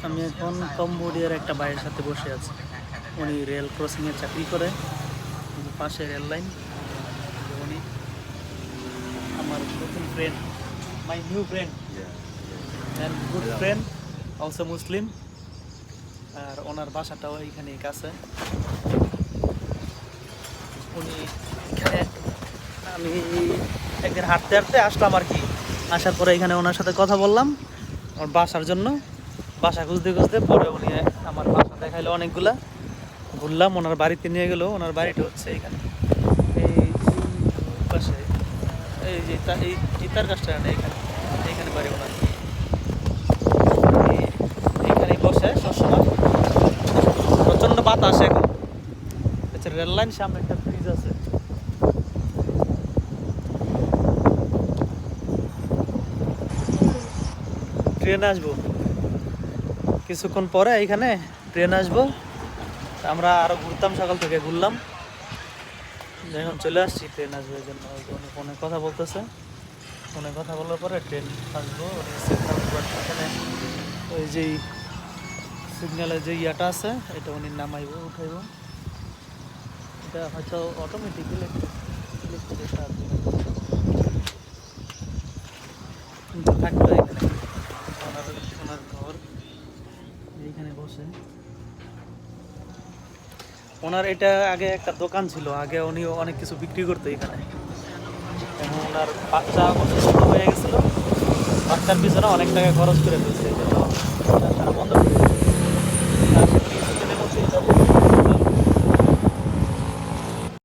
আমি এখন কম্বোডিয়ার একটা ভাইয়ের সাথে বসে আছি। উনি রেল ক্রসিংয়ের চাকরি করে, পাশে রেল লাইন। উনি আমার নতুন friend, my new friend and good friend, also Muslim. আর ওনার বাসাটাও এইখানে কাছে। উনি এখানে, আমি একদিন হাঁটতে হাঁটতে আসলাম আর কি। আসার পরে এখানে ওনার সাথে কথা বললাম আমার বাসার জন্য। বাসা খুঁজতে খুঁজতে পরে উনি আমার বাসা দেখাইলো অনেকগুলা, ঘুরলাম, ওনার বাড়িতে নিয়ে গেলো। ওনার বাড়িটা হচ্ছে এখানে, এই পাশে, এই যে এই ইতার কাজটা এখানে, এইখানে বাড়ি ওনার। এইখানে বসে সবসময়, প্রচণ্ড বাতাস এখন। আচ্ছা, রেল লাইন সামনে একটা ব্রিজ আছে। ট্রেনে আসবো কিছুক্ষণ পরে, এইখানে ট্রেন আসবো। আমরা আরো ঘুরতাম, সকাল থেকে ঘুরলাম, এখন চলে আসছি। ট্রেন আসবে এই জন্য ফোনে কথা বলতেছে। ফোনে কথা বলার পরে ট্রেন আসবো। এখানে ওই যে সিগন্যালের যে ইয়াটা আছে, এটা উনি নামাইব, উঠাইব। এটা হয়তো অটোমেটিক ইলেকট্রিক কিন্তু থাকতো এখানে। ওনার ঘর এইখানে বসে। ওনার এটা আগে একটা দোকান ছিল, আগে উনি অনেক কিছু বিক্রি করতো এখানে। এবং ওনার বাচ্চা অবশ্য ছোট হয়ে গেছিল, বাচ্চার পিছনে অনেক টাকা খরচ করে ফেলছে, এই জন্য বন্ধ করে দিয়েছে।